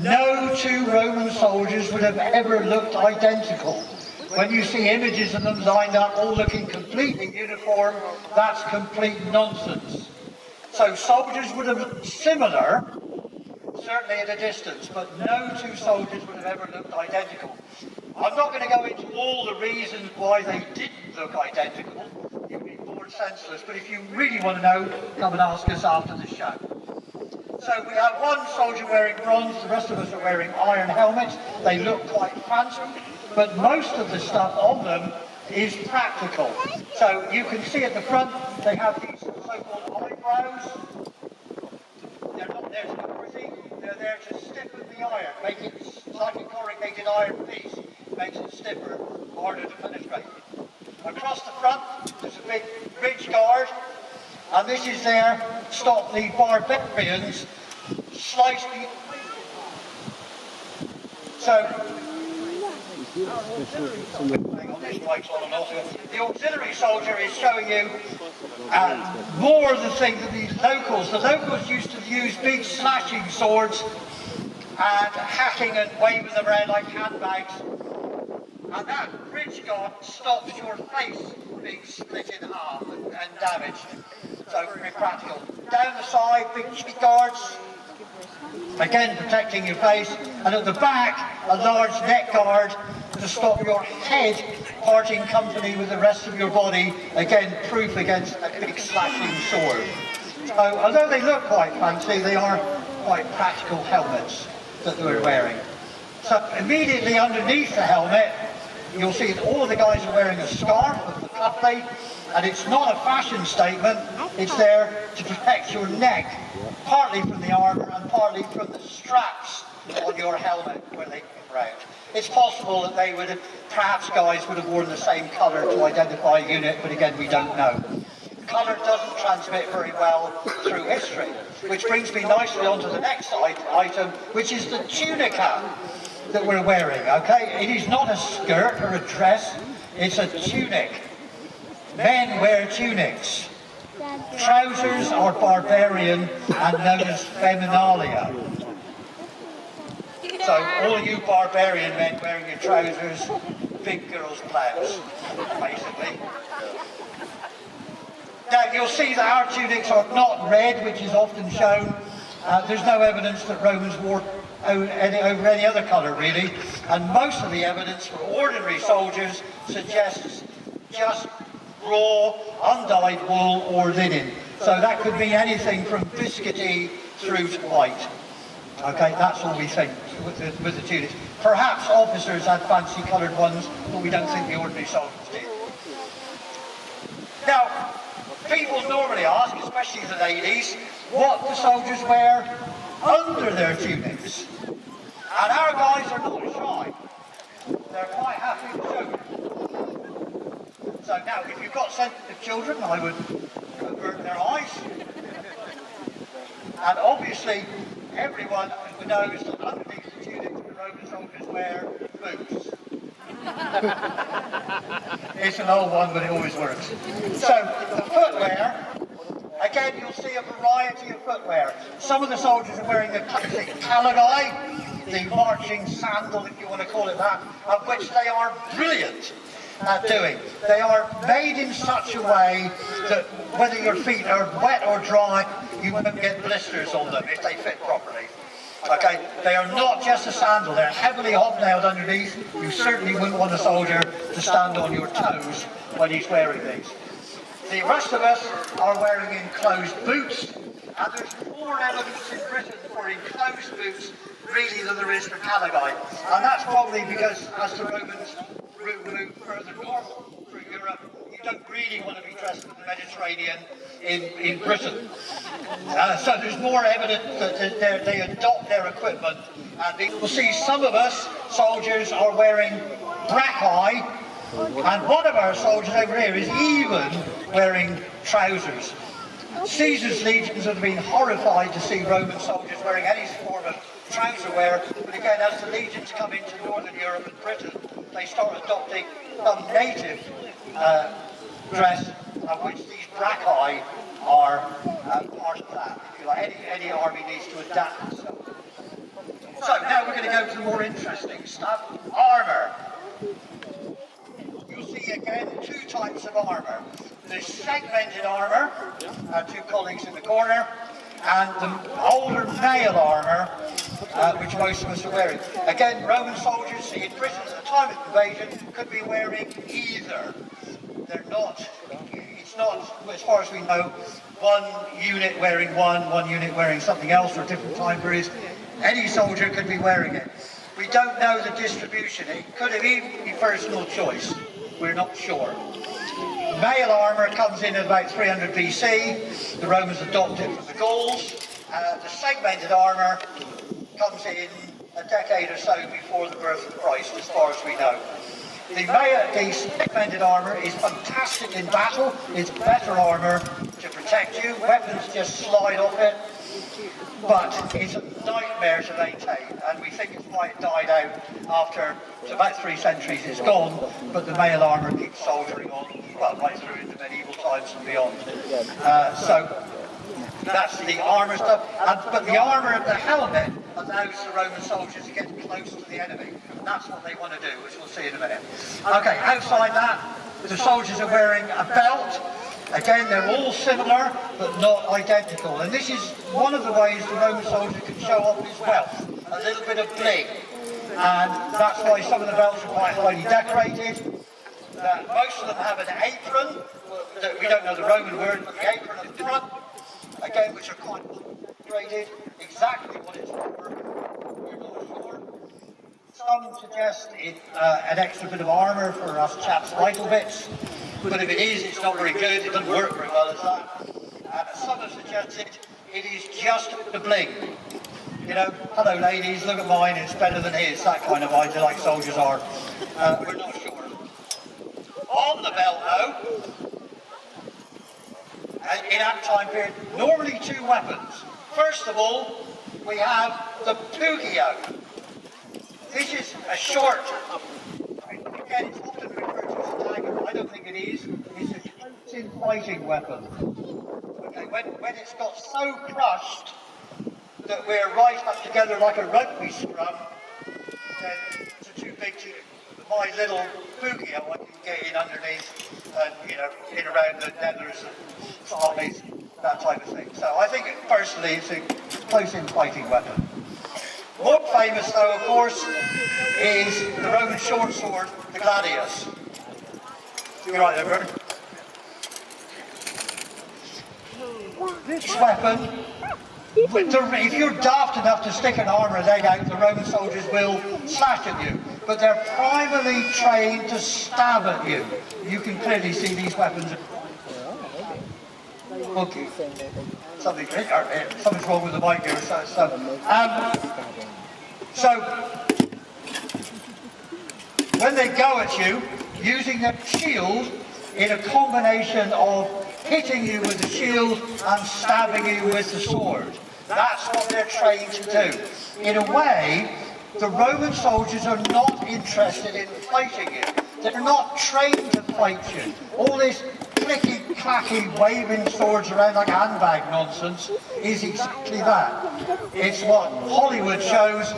No two Roman soldiers would have ever looked identical. When you see images of them lined up, all looking completely uniform, that's complete nonsense. So soldiers would have looked similar, certainly at a distance, but no two soldiers would have ever looked identical. I'm not going to go into all the reasons why they didn't look identical. You'd be bored senseless, but if you really want to know, come and ask us after the show. So we have one soldier wearing bronze, the rest of us are wearing iron helmets. They look quite fancy, but most of the stuff on them is practical. So you can see at the front, they have these so-called eyebrows. They're not there to be pretty, they're there to stiffen the iron, make it like a corrugated iron piece, makes it stiffer, harder to penetrate. Across the front, there's a big ridge guard, and this is there to stop the barbarians slicing. So, the auxiliary soldier is showing you more of the thing that the locals used to use big slashing swords and hacking and waving them around like handbags. And that ridge guard stops your face being split in half and damaged. So very practical. Down the side, big cheek guards, again protecting your face, and at the back, a large neck guard to stop your head parting company with the rest of your body, again proof against a big slashing sword. So although they look quite fancy, they are quite practical helmets that they were wearing. So immediately underneath the helmet, you'll see that all of the guys are wearing a scarf of the puffy, and it's not a fashion statement, it's there to protect your neck, partly from the armour and partly from the straps on your helmet when they come round. It's possible that they would have, perhaps guys would have worn the same colour to identify a unit, but again we don't know. Colour doesn't transmit very well through history, which brings me nicely on to the next item, which is the tunica that we're wearing, okay? It is not a skirt or a dress, it's a tunic. Men wear tunics. Trousers are barbarian and known as feminalia. So all you barbarian men wearing your trousers, big girl's blouse, basically. Now you'll see that our tunics are not red, which is often shown. There's no evidence that Romans wore over any other colour really, and most of the evidence for ordinary soldiers suggests just raw, undyed wool or linen. So that could be anything from biscuity through to white. Okay, that's all we think with the tunics. Perhaps officers had fancy coloured ones, but we don't think the ordinary soldiers did. Now, people normally ask, especially the ladies, what the soldiers wear under their tunics. And our guys are not shy. They're quite happy to show it. So now, if you've got sensitive children, I would avert their eyes. And obviously, everyone knows that underneath the tunics the Roman soldiers wear boots. It's an old one, but it always works. So, the footwear, again, you'll see a variety of footwear. Some of the soldiers are wearing the classic caligae, the marching sandal, if you want to call it that, of which they are brilliant at doing. They are made in such a way that whether your feet are wet or dry, you won't get blisters on them if they fit properly. Okay, they are not just a sandal, they're heavily hobnailed underneath. You certainly wouldn't want a soldier to stand on your toes when he's wearing these. The rest of us are wearing enclosed boots, and there's more evidence in Britain for enclosed boots really than there is for caligae. And that's probably because as the Romans moved further north through Europe, you don't really want to be dressed in the Mediterranean in Britain. So there's more evidence that they adopt their equipment. And you'll see some of us soldiers are wearing brachae, and one of our soldiers over here is even wearing trousers. Caesar's legions would have been horrified to see Roman soldiers wearing any form of trouser wear, but again, as the legions come into Northern Europe and Britain, they start adopting some native dress, of which these brachae are part of that. If you like, any army needs to adapt itself. So now we're going to go to the more interesting stuff. Armour. You'll see again two types of armour. There's segmented armour, two colleagues in the corner, and the older mail armour, which most of us are wearing. Again, Roman soldiers, see, in Britain at the time of the invasion, could be wearing either. They're not, it's not, as far as we know, one unit wearing one unit wearing something else for different time periods. Any soldier could be wearing it. We don't know the distribution. It could have even been personal choice. We're not sure. Mail armour comes in at about 300 BC. The Romans adopted it from the Gauls. The segmented armour comes in a decade or so before the birth of Christ, as far as we know. The segmented armour is fantastic in battle. It's better armour to protect you. Weapons just slide off it. But it's a nightmare to maintain, and we think it's why it died out after about 3 centuries it's gone, but the mail armour keeps soldiering on, well, right through into medieval times and beyond. So that's the armour stuff, but the armour of the helmet allows the Roman soldiers to get close to the enemy. That's what they want to do, which we'll see in a minute. Okay, outside that, the soldiers are wearing a belt. Again, they're all similar, but not identical. And this is one of the ways the Roman soldier can show off his wealth, a little bit of bling. And that's why some of the belts are quite highly decorated. Most of them have an apron. We don't know the Roman word, but the apron at the front, again, which are quite decorated. Exactly what it's for, we're not sure. Some suggest an extra bit of armour for us chaps' vital bits. But if it is, it's not very good, it doesn't work very well as that. And some have suggested it is just the bling. You know, hello ladies, look at mine, it's better than his, that kind of idea, like soldiers are. We're not sure. On the belt though, in that time period, normally 2 weapons. First of all, we have the pugio. This is a short, again, it's often referred to as a dagger. I don't think it is. It's a close-in fighting weapon. Okay, when it's got so crushed that we're right up together like a rugby scrum, then it's too big to my little pugio. I can get in underneath and, you know, in around the nethers and armies, that type of thing. So I think personally it's a close-in fighting weapon. More famous, though, of course, is the Roman short sword, the gladius. You're right there, Bert. This weapon, if you're daft enough to stick an armour leg out, the Roman soldiers will slash at you. But they're primarily trained to stab at you. You can clearly see these weapons. Okay. Something's wrong with the mic here. So when they go at you, using their shield in a combination of hitting you with the shield and stabbing you with the sword. That's what they're trained to do. In a way, the Roman soldiers are not interested in fighting you. They're not trained to fight you. All this clicky, clacky, waving swords around like handbag nonsense is exactly that. It's what Hollywood shows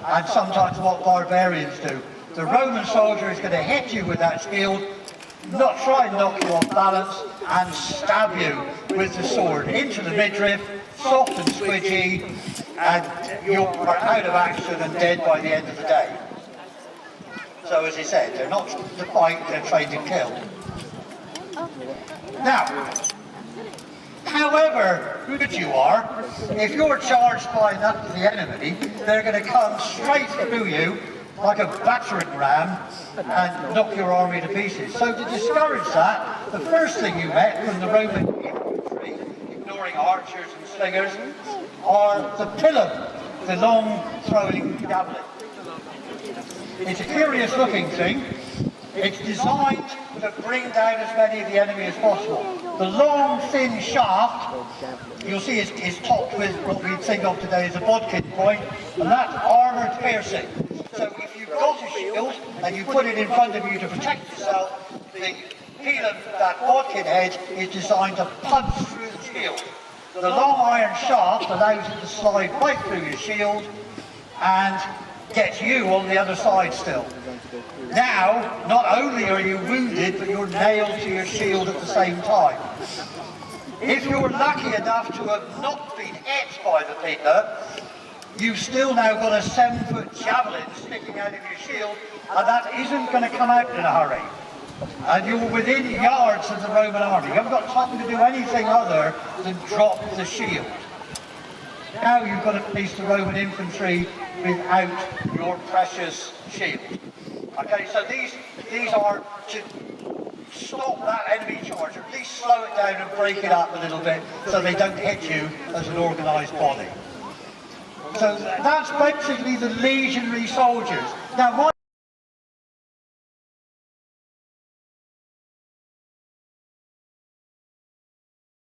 and sometimes what barbarians do. The Roman soldier is going to hit you with that shield, try and knock you off balance, and stab you with the sword into the midriff, soft and squidgy, and you're out of action and dead by the end of the day. So as he said, they're not trained to fight, they're trained to kill. Now, however good you are, if you're charged by enough of the enemy, they're going to come straight through you like a battering ram and knock your army to pieces. So to discourage that, the first thing you met from the Roman infantry, ignoring archers and slingers, are the pilum, the long throwing javelin. It's a curious looking thing. It's designed to bring down as many of the enemy as possible. The long, thin shaft, you'll see, is topped with what we think of today as a bodkin point, and that's armoured piercing. So if you've got a shield and you put it in front of you to protect yourself, the pilum, that bodkin head, is designed to punch through the shield. The long iron shaft allows it to slide right through your shield and gets you on the other side still. Now, not only are you wounded, but you're nailed to your shield at the same time. If you're lucky enough to have not been hit by the Peter, you've still now got a 7-foot javelin sticking out of your shield, and that isn't going to come out in a hurry. And you're within yards of the Roman army. You haven't got time to do anything other than drop the shield. Now you've got to face the Roman infantry without your precious shield. Okay, so these are to stop that enemy charge, or at least slow it down and break it up a little bit so they don't hit you as an organised body. So that's basically the legionary soldiers. Now,